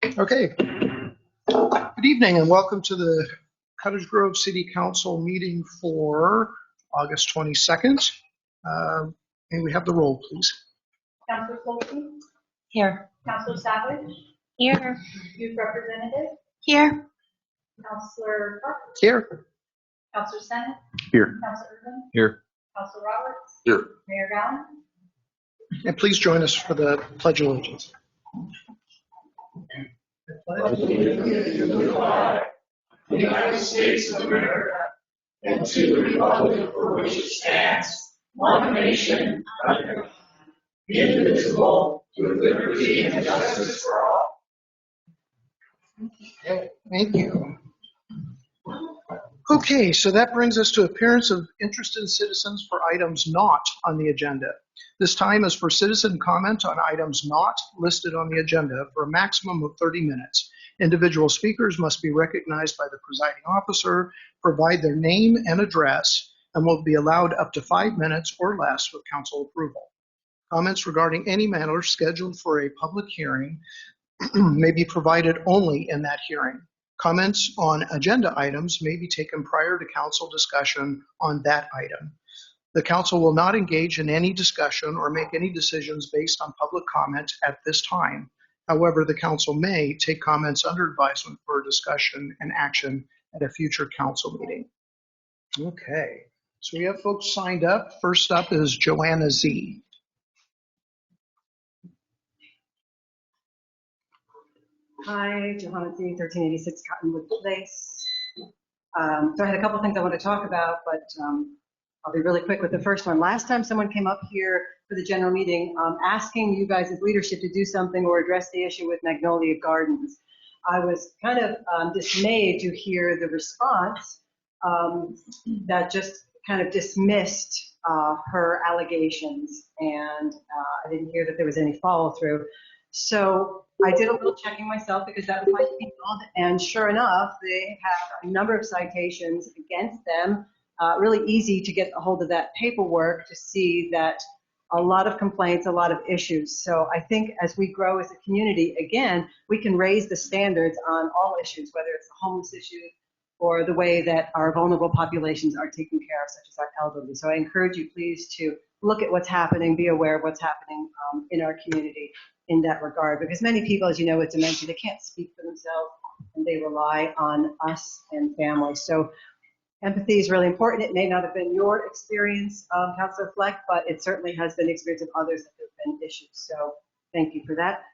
Okay. Good evening and welcome to the Cottage Grove City Council meeting for August 22nd. May we have the roll, please? Councilor Foley? Here. Councilor Savage? Here. Youth Representative? Here. Councilor Park? Here. Councilor Senate? Here. Councilor Urban? Here. Councilor Roberts? Here. Mayor Gowan? And please join us for the Pledge of Allegiance. The United States of America, and to the republic for which it stands, one nation, under God, indivisible, with liberty and justice for all. Okay, thank you. Okay, so that brings us to appearance of interested citizens for items not on the agenda. This time is for citizen comment on items not listed on the agenda for a maximum of 30 minutes. Individual speakers must be recognized by the presiding officer, provide their name and address, and will be allowed up to 5 minutes or less with council approval. Comments regarding any matter scheduled for a public hearing may be provided only in that hearing. Comments on agenda items may be taken prior to council discussion on that item. The council will not engage in any discussion or make any decisions based on public comment at this time. However, the council may take comments under advisement for discussion and action at a future council meeting. Okay, so we have folks signed up. First up is Joanna Z. Hi, Johanna Z, 1386 Cottonwood Place. So I had a couple things I want to talk about, but I'll be really quick with the first one. Last time someone came up here for the general meeting asking you guys as leadership to do something or address the issue with Magnolia Gardens. I was kind of dismayed to hear the response that just kind of dismissed her allegations, and I didn't hear that there was any follow through. So I did a little checking myself because that was my field, and sure enough, they have a number of citations against them. Really easy to get a hold of that paperwork to see that a lot of complaints, a lot of issues. So I think as we grow as a community, again, we can raise the standards on all issues, whether it's the homeless issue or the way that our vulnerable populations are taken care of, such as our elderly. So I encourage you please to look at what's happening, be aware of what's happening in our community in that regard, because many people, as you know, with dementia, they can't speak for themselves and they rely on us and family. So empathy is really important. It may not have been your experience, Councilor Fleck, but it certainly has been the experience of others that there have been issues. So thank you for that.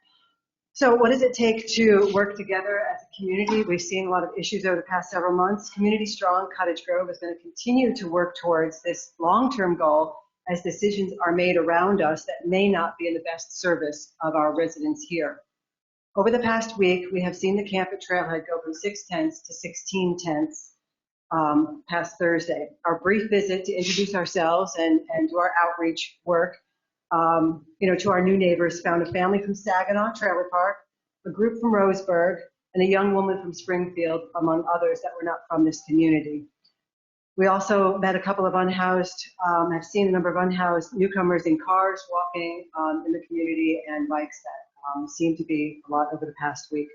So what does it take to work together as a community? We've seen a lot of issues over the past several months. Community Strong Cottage Grove is going to continue to work towards this long-term goal as decisions are made around us that may not be in the best service of our residents here. Over the past week, we have seen the camp at Trailhead go from 6 tents to 16 tents past Thursday. Our brief visit to introduce ourselves and do our outreach work, to our new neighbors, found a family from Saginaw Trailer Park, a group from Roseburg, and a young woman from Springfield, among others that were not from this community. We also met a couple of unhoused, I've seen a number of unhoused newcomers in cars walking in the community and bikes that seem to be a lot over the past week.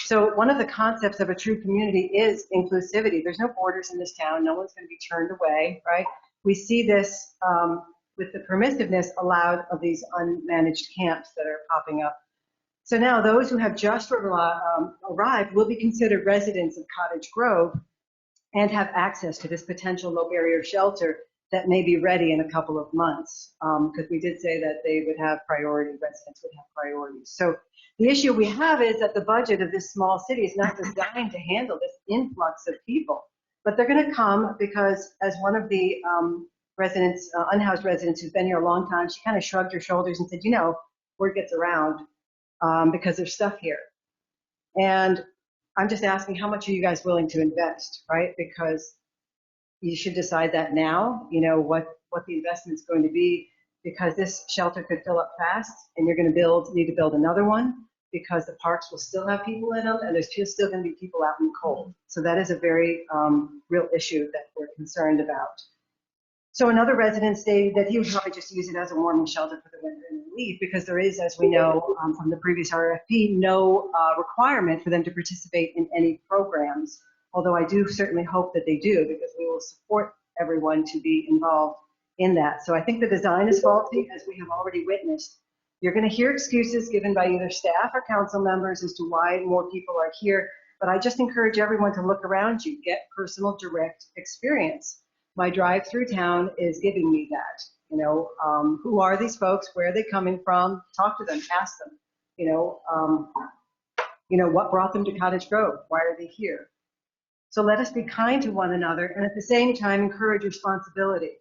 So one of the concepts of a true community is inclusivity. There's no borders in this town. No one's going to be turned away, right? We see this with the permissiveness allowed of these unmanaged camps that are popping up. So now those who have just arrived will be considered residents of Cottage Grove and have access to this potential low barrier shelter that may be ready in a couple of months, because we did say that they would have priority, residents would have priorities. So the issue we have is that the budget of this small city is not designed to handle this influx of people, but they're going to come because, as one of the residents, unhoused residents who's been here a long time, she kind of shrugged her shoulders and said, word gets around because there's stuff here. And I'm just asking, how much are you guys willing to invest, right? Because you should decide that now, what the investment's going to be, because this shelter could fill up fast and you're going to need to build another one because the parks will still have people in them and there's still going to be people out in the cold. So that is a very real issue that we're concerned about. So another resident stated that he would probably just use it as a warming shelter for the winter and leave, because there is, as we know from the previous RFP, no requirement for them to participate in any programs. Although I do certainly hope that they do, because we will support everyone to be involved in that. So I think the design is faulty, as we have already witnessed. You're going to hear excuses given by either staff or council members as to why more people are here, but I just encourage everyone to look around you, get personal direct experience. My drive through town is giving me that. Who are these folks? Where are they coming from? Talk to them, ask them. What brought them to Cottage Grove? Why are they here? So let us be kind to one another, and at the same time encourage responsibility.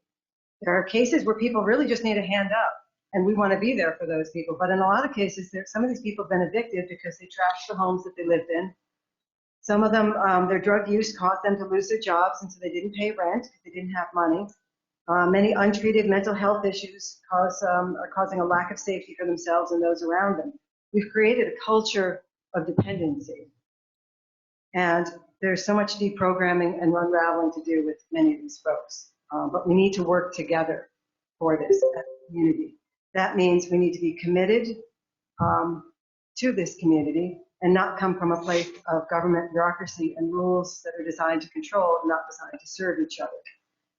There are cases where people really just need a hand up, and we want to be there for those people. But in a lot of cases, some of these people have been evicted because they trashed the homes that they lived in. Some of them, their drug use caused them to lose their jobs, and so they didn't pay rent because they didn't have money. Many untreated mental health issues are causing a lack of safety for themselves and those around them. We've created a culture of dependency. And there's so much deprogramming and unraveling to do with many of these folks. But we need to work together for this as a community. That means we need to be committed to this community and not come from a place of government bureaucracy and rules that are designed to control and not designed to serve each other.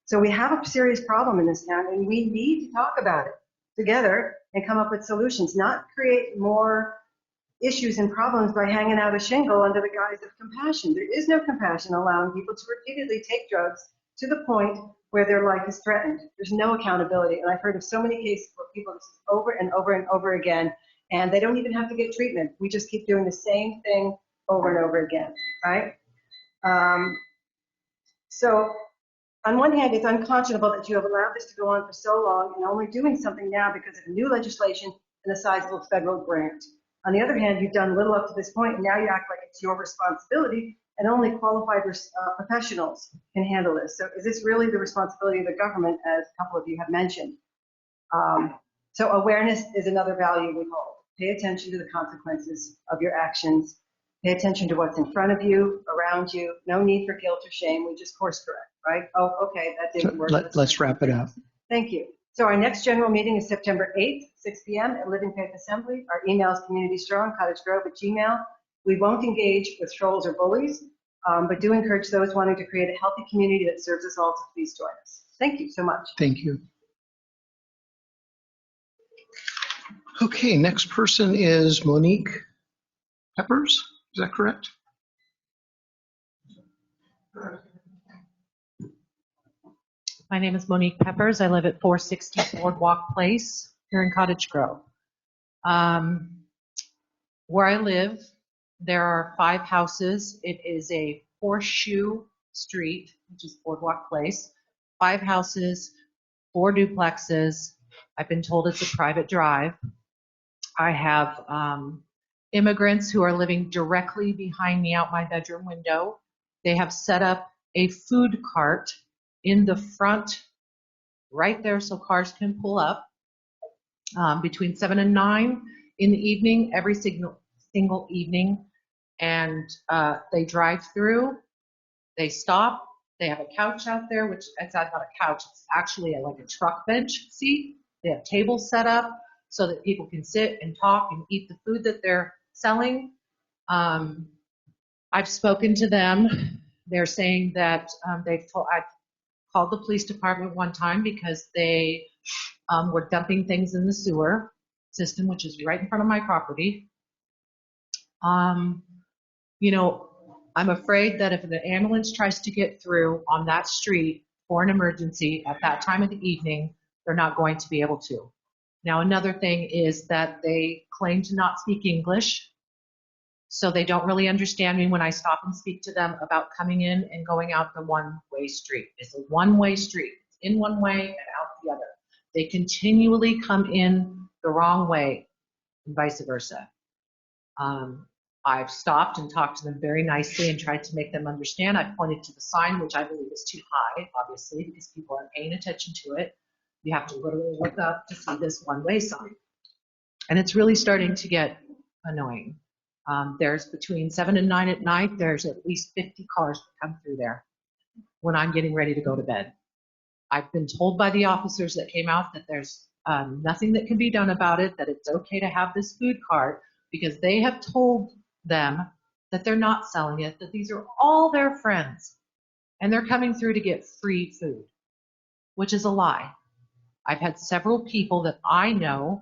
So we have a serious problem in this town, and we need to talk about it together and come up with solutions, not create more issues and problems by hanging out a shingle under the guise of compassion. There is no compassion allowing people to repeatedly take drugs to the point where their life is threatened. There's no accountability. And I've heard of so many cases where people this is over and over and over again, and they don't even have to get treatment. We just keep doing the same thing over and over again, right? So on one hand, it's unconscionable that you have allowed this to go on for so long and only doing something now because of new legislation and a sizable federal grant. On the other hand, you've done little up to this point, and now you act like it's your responsibility, and only qualified professionals can handle this. So is this really the responsibility of the government, as a couple of you have mentioned? So awareness is another value we hold. Pay attention to the consequences of your actions. Pay attention to what's in front of you, around you. No need for guilt or shame. We just course correct, right? Oh, okay, that didn't work. Let's wrap it up. Thank you. So our next general meeting is September 8th, 6 p.m. at Living Faith Assembly. Our email is communitystrong.cottagegrove@gmail.com. We won't engage with trolls or bullies, but do encourage those wanting to create a healthy community that serves us all to please join us. Thank you so much. Thank you. Okay, next person is Monique Peppers. Is that correct? My name is Monique Peppers. I live at 460 Boardwalk Place here in Cottage Grove. Where I live, there are 5 houses. It is a horseshoe street, which is Boardwalk Place. 5 houses, 4 duplexes. I've been told it's a private drive. I have immigrants who are living directly behind me out my bedroom window. They have set up a food cart in the front right there so cars can pull up between 7 and 9 in the evening, every single evening. And they drive through, they stop, they have a couch out there, which it's not a couch, it's actually like a truck bench seat. They have tables set up so that people can sit and talk and eat the food that they're selling. I've spoken to them. They're saying that I called the police department one time because they were dumping things in the sewer system, which is right in front of my property. I'm afraid that if an ambulance tries to get through on that street for an emergency at that time of the evening, they're not going to be able to. Now, another thing is that they claim to not speak English, so they don't really understand me when I stop and speak to them about coming in and going out the one-way street. It's a one-way street. It's in one way and out the other. They continually come in the wrong way and vice versa. I've stopped and talked to them very nicely and tried to make them understand. I've pointed to the sign, which I believe is too high, obviously, because people aren't paying attention to it. You have to literally look up to see this one-way sign. And it's really starting to get annoying. There's between 7 and 9 at night, there's at least 50 cars that come through there when I'm getting ready to go to bed. I've been told by the officers that came out that there's nothing that can be done about it, that it's okay to have this food cart because they have told them that they're not selling it, that these are all their friends and they're coming through to get free food, which is a lie. I've had several people that I know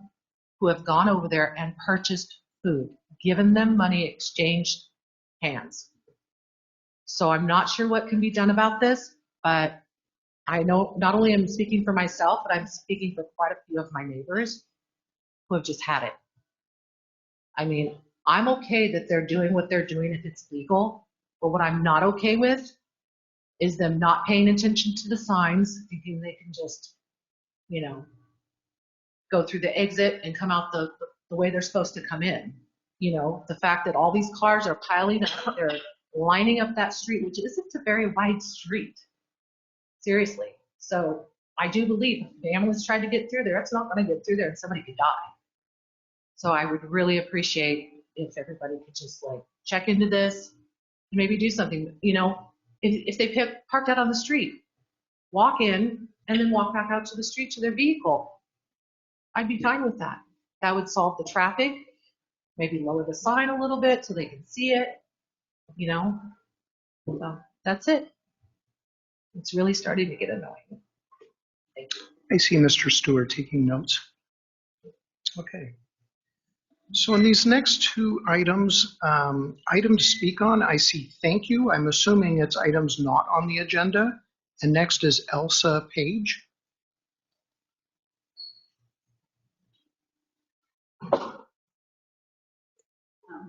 who have gone over there and purchased food, given them money, exchanged hands. So I'm not sure what can be done about this, but I know not only am I speaking for myself, but I'm speaking for quite a few of my neighbors who have just had it. I mean, I'm okay that they're doing what they're doing if it's legal, but what I'm not okay with is them not paying attention to the signs, thinking they can just, go through the exit and come out the way they're supposed to come in. The fact that all these cars are piling up, they're lining up that street, which isn't a very wide street. Seriously. So I do believe if the ambulance tried to get through there, it's not going to get through there and somebody could die. So I would really appreciate if everybody could just check into this and maybe do something. If they parked out on the street, walk in and then walk back out to the street to their vehicle. I'd be fine with that. That would solve the traffic, maybe lower the sign a little bit so they can see it, So that's it. It's really starting to get annoying. Thank you. I see Mr. Stewart taking notes. Okay. So in these next two items, item to speak on, I see thank you. I'm assuming it's items not on the agenda. And next is Elsa Page.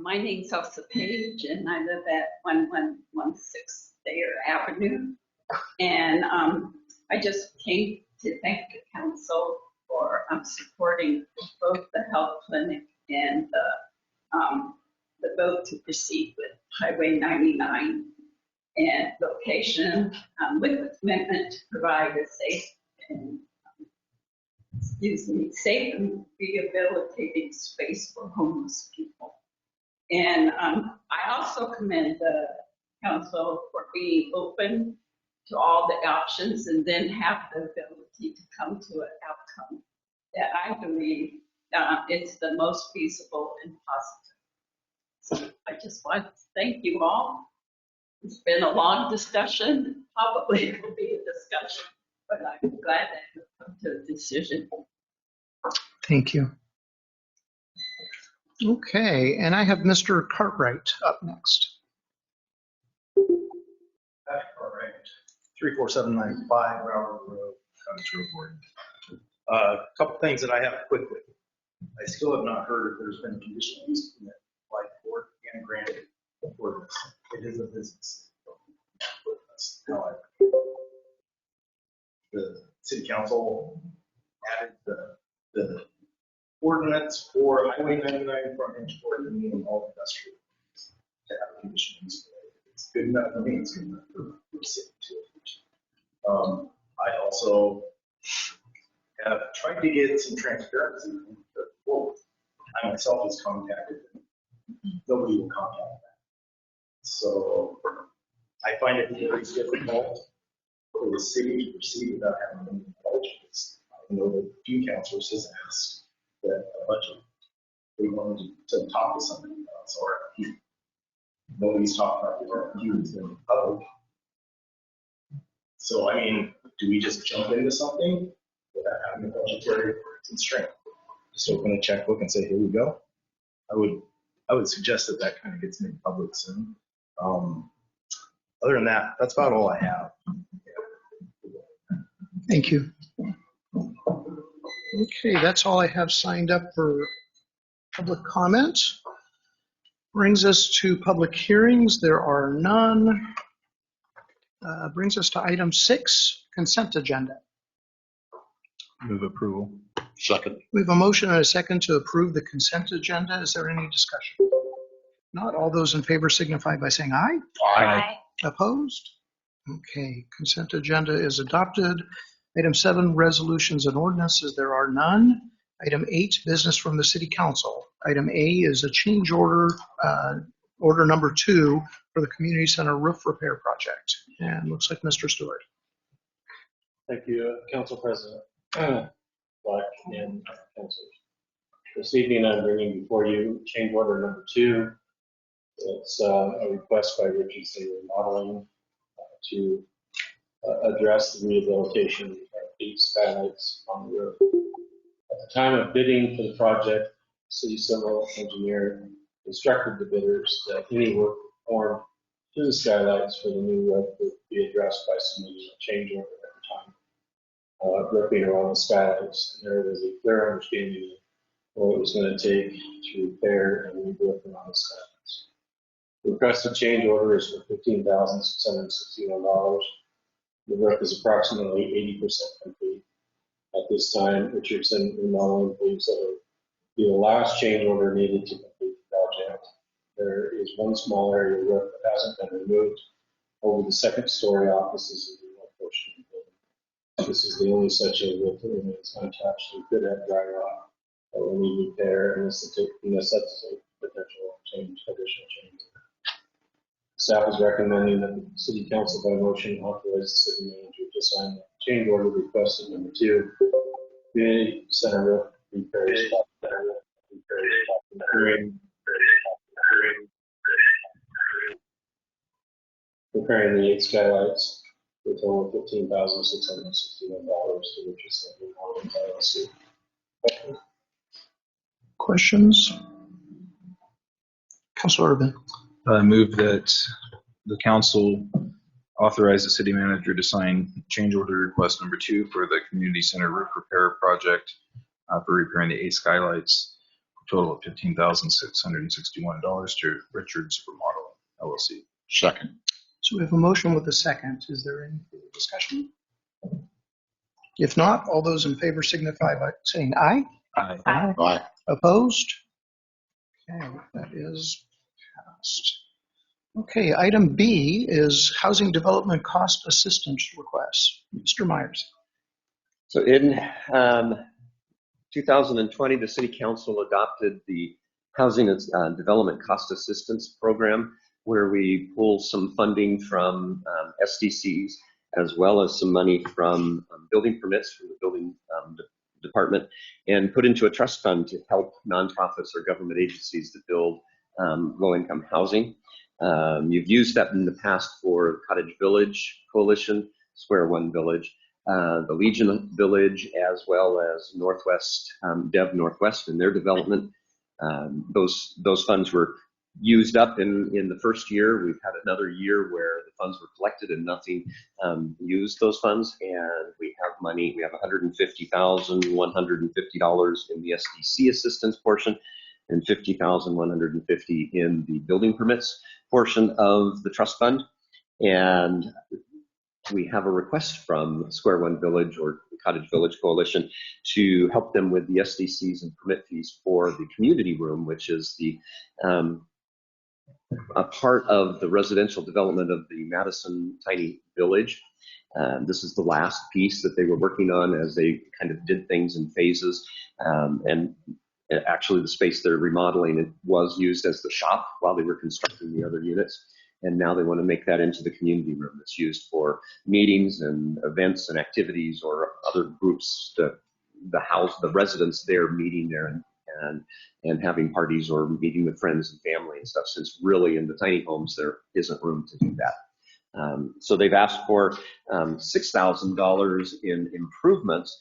My name's Elsa Page, and I live at 1116 Thayer Avenue. And I just came to thank the council for supporting both the health clinic and the vote to proceed with Highway 99 and location with the commitment to provide a safe and rehabilitating space for homeless people. And I also commend the council for being open to all the options and then have the ability to come to an outcome that I believe is the most feasible and positive. So I just want to thank you all. It's been a long discussion. Probably it will be a discussion, but I'm glad that we've come to a decision. Thank you. Okay, and I have Mr. Cartwright up next. Patrick Cartwright, 34795 Railroad Road, Cottage Road, Oregon. A couple things that I have quickly. I still have not heard if there's been a conditional use permit applied for and granted for this. It is a business. That's how the city council added the ordinance for Highway 99 frontage for the medium all industrial to have a conditional use permit. It's good enough for me. It's good enough for the city too. I also have tried to get some transparency from the board. I myself was contacted. Nobody will contact that. So I find it very difficult for the city to proceed without having any knowledge. I know that a few councilors has asked that a budget, they wanted to talk to somebody else or nobody's talking about the RFQ, it's in the public. So, I mean, do we just jump into something without having a budgetary constraint? Just open a checkbook and say, here we go. I would suggest that kind of gets made public soon. Other than that, that's about all I have. Thank you. Okay, that's all I have signed up for public comment. Brings us to public hearings. There are none. Brings us to item 6, consent agenda. Move approval. Second. We have a motion and a second to approve the consent agenda. Is there any discussion? Not all those in favor signify by saying aye. Aye. Opposed? Okay, consent agenda is adopted. Item 7, resolutions and ordinances. There are none. Item 8, business from the city council. Item A is a change order, order number 2 for the community center roof repair project. And looks like Mr. Stewart. Thank you, Council President, Black, and councilors. This evening, I'm bringing before you change order number 2. It's a request by Richardson Remodeling to address the rehabilitation of 8 skylights on the roof. At the time of bidding for the project, city civil engineer instructed the bidders that any work performed to the skylights for the new roof would be addressed by submitting a change order at the time roofing around the skylights. There was a clear understanding of what it was going to take to repair and re-roof around the skylights. The requested change order is for $15,661. The roof is approximately 80% complete. At this time, Richardson Remodeling believes that it will be the last change order needed to complete the project. There is one small area of roof that hasn't been removed over the second story offices of the north portion of the building. This is the only such a roof that remains untouched and could have dry rot that will need repair and necessitate potential additional change. Staff is recommending that the City Council by motion authorize the city manager to sign the change order requested number 2. Community center roof repairs. Repairing the 8 skylights for a total of $15,661 to Richardson Remodeling LLC. Questions? Councilor Urban. I move that the council authorize the city manager to sign change order request number 2 for the community center roof repair project for repairing the 8 skylights, for a total of $15,661 to Richards Remodeling LLC. Second. So we have a motion with a second. Is there any further discussion? If not, all those in favor signify by saying aye. Aye. Aye. Opposed? Okay, that is passed. Okay, item B is housing development cost assistance requests. Mr. Myers. So in 2020, the City Council adopted the Housing Development Cost Assistance Program, where we pull some funding from SDCs as well as some money from building permits from the building department and put into a trust fund to help nonprofits or government agencies to build low-income housing. You've used that in the past for Cottage Village Coalition, Square One Village, the Legion Village, as well as Northwest, Dev Northwest and their development. Those funds were used up in the first year. We've had another year where the funds were collected and nothing used those funds, and we have money. We have $150,150 in the SDC assistance portion and $50,150 in the building permits portion of the trust fund. And we have a request from Square One Village or Cottage Village Coalition to help them with the SDCs and permit fees for the community room, which is the a part of the residential development of the Madison Tiny Village. This is the last piece that they were working on as they kind of did things in phases. And actually the space they're remodeling, it was used as the shop while they were constructing the other units. And now they want to make that into the community room that's used for meetings and events and activities or other groups, the residents there meeting there and having parties or meeting with friends and family and stuff, since really in the tiny homes there isn't room to do that. So they've asked for $6,000 in improvements.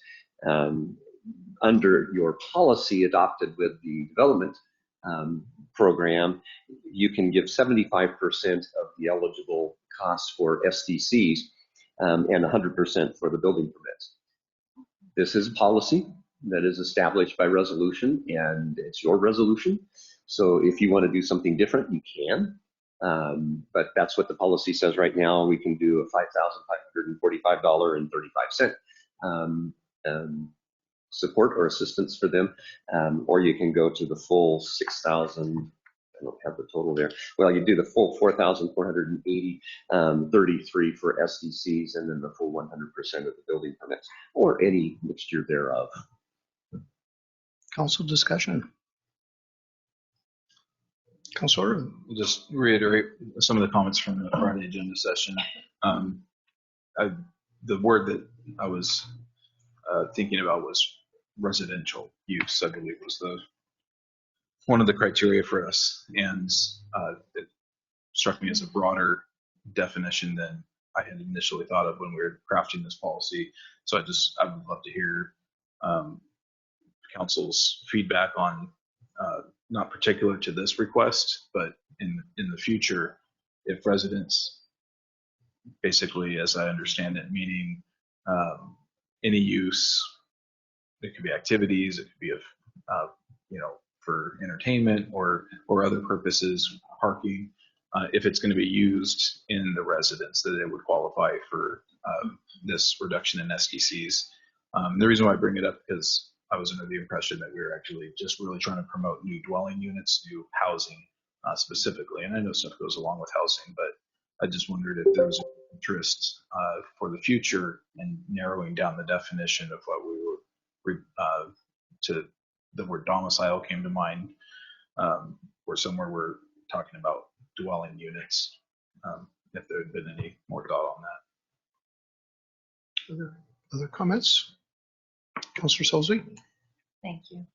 Under your policy adopted with the development program, you can give 75% of the eligible costs for SDCs and 100% for the building permits. This is a policy that is established by resolution, and it's your resolution. So if you want to do something different, you can. But that's what the policy says right now. We can do a $5,545.35 support or assistance for them, or you can go to the full 6,000. I don't have the total there. Well, you do the full 4,480.33 for SDCs, and then the full 100% of the building permits, or any mixture thereof. Council discussion. Councilor. We'll just reiterate some of the comments from the Friday agenda session. The word that I was thinking about was residential use, I believe was one of the criteria for us. And it struck me as a broader definition than I had initially thought of when we were crafting this policy. So I would love to hear um, council's feedback on, not particular to this request, but in the future, if residents, basically, as I understand it, meaning any use, it could be activities, it could be of, for entertainment or other purposes, parking, if it's going to be used in the residence, that it would qualify for this reduction in SDCs. The reason why I bring it up is I was under the impression that we were actually just really trying to promote new dwelling units, new housing specifically. And I know stuff goes along with housing, but I just wondered if there was interest for the future in narrowing down the definition of what we were to the word domicile came to mind, or somewhere we're talking about dwelling units, if there had been any more thought on that. Other comments? Councillor Solzy? Thank you.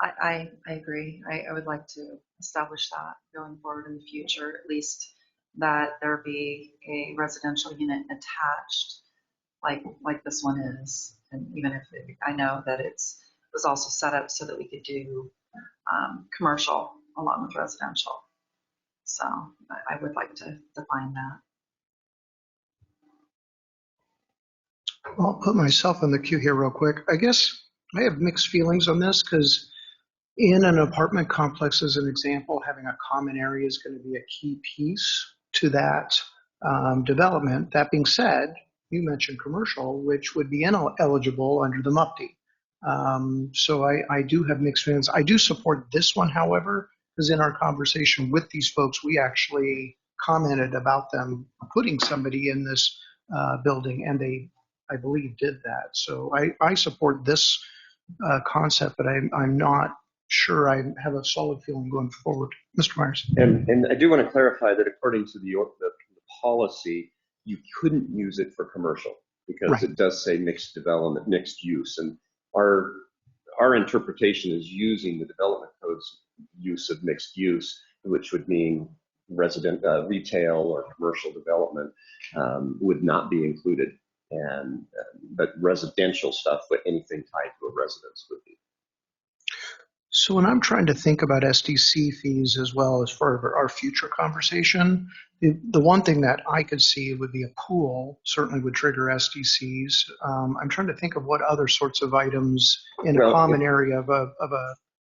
I agree. I would like to establish that going forward in the future, at least that there be a residential unit attached like this one is. And even if I know that it was also set up so that we could do commercial along with residential. So I would like to define that. I'll put myself in the queue here real quick. I guess I have mixed feelings on this because in an apartment complex, as an example, having a common area is going to be a key piece to that development. That being said, you mentioned commercial, which would be eligible under the MUPTI. So I do have mixed feelings. I do support this one, however, because in our conversation with these folks, we actually commented about them putting somebody in this building, and they, I believe, did that. So I support this concept, but I'm not sure I have a solid feeling going forward. Mr. Myers. And I do want to clarify that according to the policy, you couldn't use it for commercial because Right. It does say mixed development, mixed use. And our interpretation is using the development code's use of mixed use, which would mean retail or commercial development would not be included. And but residential stuff, but anything tied to a residence would be. So when I'm trying to think about SDC fees as well as for our future conversation, the one thing that I could see would be a pool certainly would trigger SDCs. I'm trying to think of what other sorts of items in a common area of a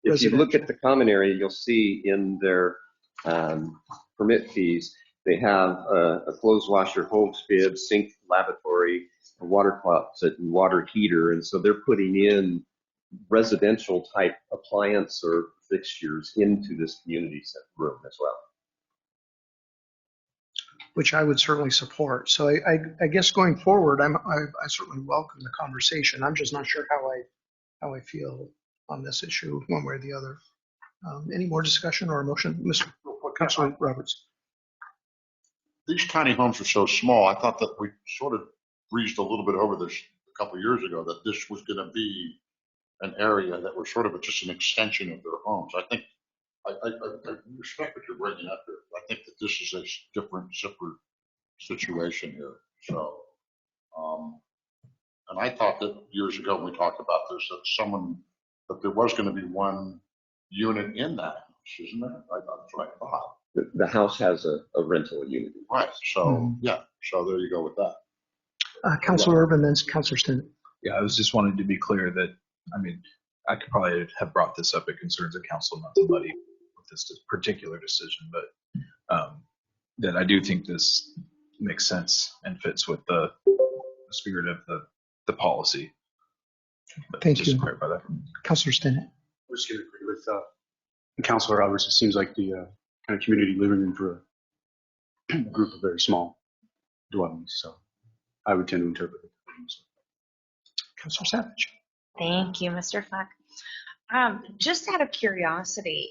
If you look at the common area, you'll see in their permit fees, they have a clothes washer, hose bib, sink, lavatory, a water closet, and water heater. And so they're putting in residential type appliance or fixtures into this community room as well. Which I would certainly support. So I guess going forward, I certainly welcome the conversation. I'm just not sure how I feel on this issue one way or the other. Any more discussion or a motion? Mr. Councilor Roberts. These tiny homes are so small. I thought that we sort of breezed a little bit over this a couple of years ago, that this was going to be an area that was sort of just an extension of their homes. I think I respect what you're bringing up here. I think that this is a different, separate situation here. So, and I thought that years ago when we talked about this, that there was going to be one unit in that house, isn't there? That's what I thought. The house has a rental unit. Right. So, yeah. So there you go with that. Councilor Urban, then Councilor Stinnett. Yeah, I was just wanting to be clear that, I mean, I could probably have brought this up at concerns of council, not to muddy with this particular decision, but that I do think this makes sense and fits with the spirit of the policy. But Thank just you. to clarify that. Councilor Stinnett. I was going to agree with Councilor Roberts. It seems like the kind of community living room for a group of very small dwellings. So I would tend to interpret it. Councilor Savage. Thank you, Mr. Fleck. Just out of curiosity,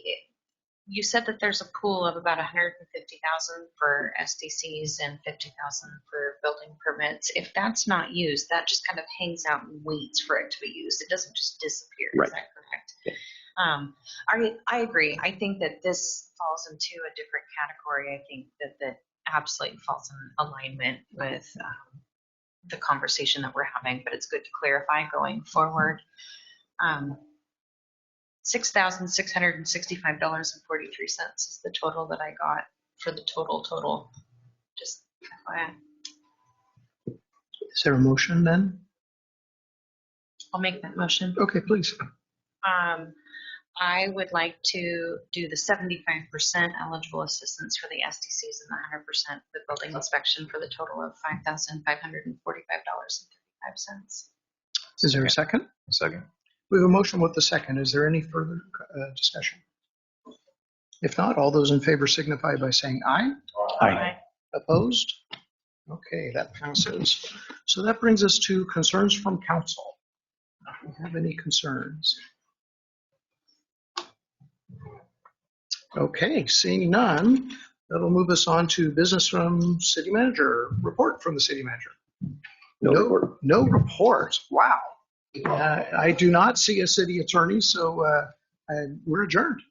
you said that there's a pool of about 150,000 for SDCs and 50,000 for building permits. If that's not used, that just kind of hangs out and waits for it to be used. It doesn't just disappear. Right. Is that correct? Yeah. I agree. I think that this falls into a different category. I think that absolutely falls in alignment with the conversation that we're having, but it's good to clarify going forward. $6,665.43 is the total that I got for the total. Just FYI. Is there a motion then? I'll make that motion. Okay, please. I would like to do the 75% eligible assistance for the SDCs and the 100% the building inspection for the total of $5,545.35. Is there a second? Second. We have a motion with the second. Is there any further discussion? If not, all those in favor signify by saying aye. Aye. Opposed? Okay, that passes. So that brings us to concerns from council. Do you have any concerns? Okay, seeing none, that'll move us on to business from city manager, report from the city manager. No report. Wow. I do not see a city attorney, so we're adjourned.